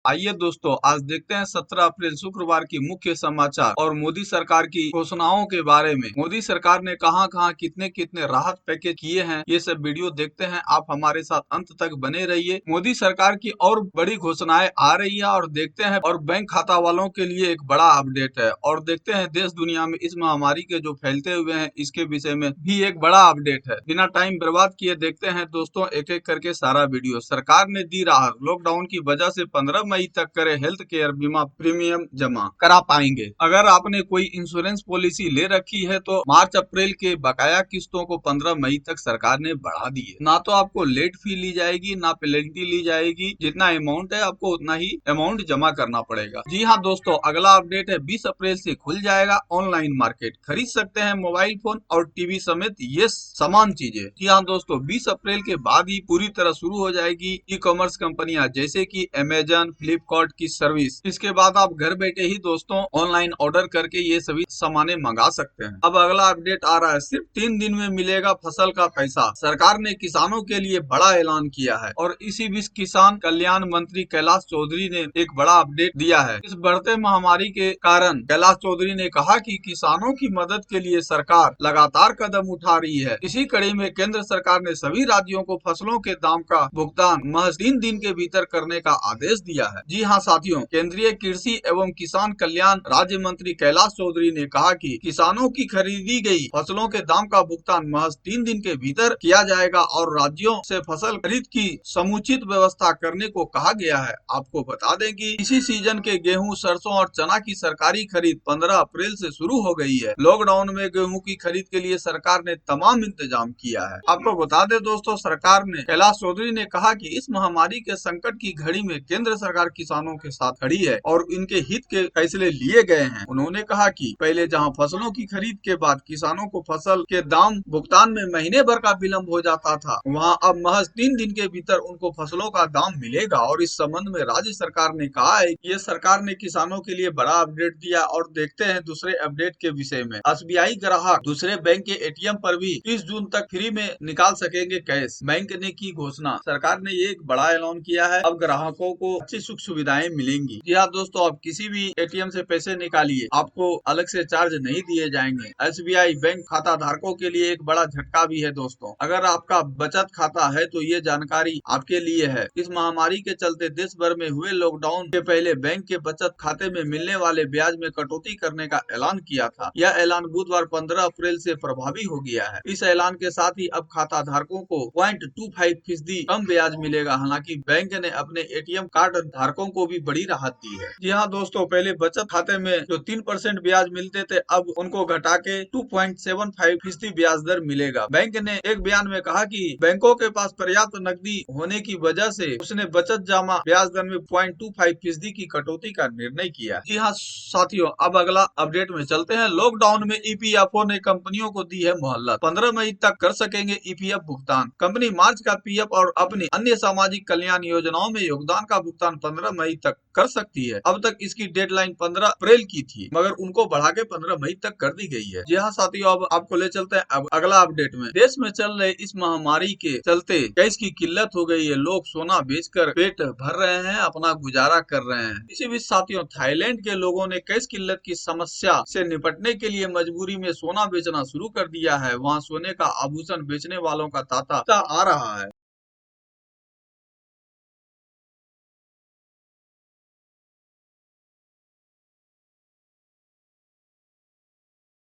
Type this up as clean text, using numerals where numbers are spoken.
आइए दोस्तों, आज देखते हैं 17 अप्रैल शुक्रवार की मुख्य समाचार और मोदी सरकार की घोषणाओं के बारे में। मोदी सरकार ने कहां-कहां कितने-कितने राहत पैकेज किए हैं, ये सब वीडियो देखते हैं। आप हमारे साथ अंत तक बने रहिए। मोदी सरकार की और बड़ी घोषणाएं आ रही है और देखते हैं, और बैंक खाता वालों के लिए एक बड़ा अपडेट है। और देखते हैं देश दुनिया में इस महामारी के जो फैलते हुए हैं, इसके विषय में भी एक बड़ा अपडेट है। बिना टाइम बर्बाद किए देखते हैं दोस्तों एक एक करके सारा वीडियो। सरकार ने दी राहत, लॉकडाउन की वजह से 15 मई तक करे हेल्थ केयर बीमा प्रीमियम जमा करा पाएंगे। अगर आपने कोई इंश्योरेंस पॉलिसी ले रखी है तो मार्च अप्रैल के बकाया किस्तों को 15 मई तक सरकार ने बढ़ा दी है। ना तो आपको लेट फी ली जाएगी, ना पेनल्टी ली जाएगी। जितना अमाउंट है आपको उतना ही अमाउंट जमा करना पड़ेगा। जी हाँ दोस्तों, अगला अपडेट है 20 अप्रैल से खुल जाएगा ऑनलाइन मार्केट। खरीद सकते हैं मोबाइल फोन और टीवी समेत ये समान चीजें। जी हाँ दोस्तों, 20 अप्रैल के बाद ही पूरी तरह शुरू हो जाएगी ई कॉमर्स कंपनियां जैसे कि अमेजन, फ्लिपकार्ट की सर्विस। इसके बाद आप घर बैठे ही दोस्तों ऑनलाइन ऑर्डर करके ये सभी सामानें मंगा सकते हैं। अब अगला अपडेट आ रहा है, सिर्फ 3 दिन में मिलेगा फसल का पैसा। सरकार ने किसानों के लिए बड़ा ऐलान किया है और इसी बीच किसान कल्याण मंत्री कैलाश चौधरी ने एक बड़ा अपडेट दिया है। इस बढ़ते महामारी के कारण कैलाश चौधरी ने कहा कि किसानों की मदद के लिए सरकार लगातार कदम उठा रही है। इसी कड़ी में केंद्र सरकार ने सभी राज्यों को फसलों के दाम का भुगतान महज 3 दिन के भीतर करने का आदेश दिया है। जी हाँ साथियों, केंद्रीय कृषि एवं किसान कल्याण राज्य मंत्री कैलाश चौधरी ने कहा कि किसानों की खरीदी गई फसलों के दाम का भुगतान महज 3 दिन के भीतर किया जाएगा और राज्यों से फसल खरीद की समुचित व्यवस्था करने को कहा गया है। आपको बता दें कि इसी सीजन के गेहूं, सरसों और चना की सरकारी खरीद 15 अप्रैल से शुरू हो गई है। लॉकडाउन में गेहूं की खरीद के लिए सरकार ने तमाम इंतजाम किया है। आपको बता दें दोस्तों, सरकार ने कैलाश चौधरी ने कहा कि इस महामारी के संकट की घड़ी में केंद्र सरकार किसानों के साथ खड़ी है और इनके हित के फैसले लिए गए हैं। उन्होंने कहा कि पहले जहां फसलों की खरीद के बाद किसानों को फसल के दाम भुगतान में महीने भर का विलम्ब हो जाता था, वहां अब महज 3 दिन के भीतर उनको फसलों का दाम मिलेगा। और इस संबंध में राज्य सरकार ने कहा है कि ये सरकार ने किसानों के लिए बड़ा अपडेट दिया। और देखते हैं दूसरे अपडेट के विषय में। एसबीआई ग्राहक दूसरे बैंक के एटीएम पर भी 30 जून तक फ्री में निकाल सकेंगे कैश। बैंक ने की घोषणा, सरकार ने ये एक बड़ा ऐलान किया है। अब ग्राहकों को अच्छी सुख सुविधाएं मिलेंगी। जी हाँ दोस्तों, आप किसी भी एटीएम से पैसे निकालिए, आपको अलग से चार्ज नहीं दिए जाएंगे। एसबीआई बैंक खाता धारकों के लिए एक बड़ा झटका भी है दोस्तों। अगर आपका बचत खाता है तो ये जानकारी आपके लिए है। इस महामारी के चलते देश भर में हुए लॉकडाउन के पहले बैंक के बचत खाते में मिलने वाले ब्याज में कटौती करने का ऐलान किया था। यह ऐलान बुधवार 15 अप्रैल से प्रभावी हो गया है। इस ऐलान के साथ ही अब खाता धारकों को 0.25% कम ब्याज मिलेगा। हालांकि बैंक ने अपने एटीएम कार्ड धारकों को भी बड़ी राहत दी है। जी हाँ दोस्तों, पहले बचत खाते में जो 3% ब्याज मिलते थे, अब उनको घटा के 2.75% ब्याज दर मिलेगा। बैंक ने एक बयान में कहा कि बैंकों के पास पर्याप्त नकदी होने की वजह से उसने बचत जमा ब्याज दर में 0.25% की कटौती का निर्णय किया। जी हाँ साथियों, अब अगला अपडेट में चलते हैं। लॉकडाउन में ईपीएफओ ने कंपनियों को दी है मोहलत, 15 मई तक कर सकेंगे ईपीएफ भुगतान। कंपनी मार्च का पीएफ और अपनी अन्य सामाजिक कल्याण योजनाओं में योगदान का भुगतान 15 मई तक कर सकती है। अब तक इसकी डेडलाइन 15 अप्रैल की थी, मगर उनको बढ़ा के 15 मई तक कर दी गई है। जी हाँ साथियों, अब आपको ले चलते हैं अब अगला अपडेट में। देश में चल रहे इस महामारी के चलते गैस की किल्लत हो गई है। लोग सोना बेचकर पेट भर रहे हैं, अपना गुजारा कर रहे हैं। इसी बीच साथियों, थाईलैंड के लोगों ने गैस किल्लत की समस्या से निपटने के लिए मजबूरी में सोना बेचना शुरू कर दिया है। वहाँ सोने का आभूषण बेचने वालों का तांता आ रहा है।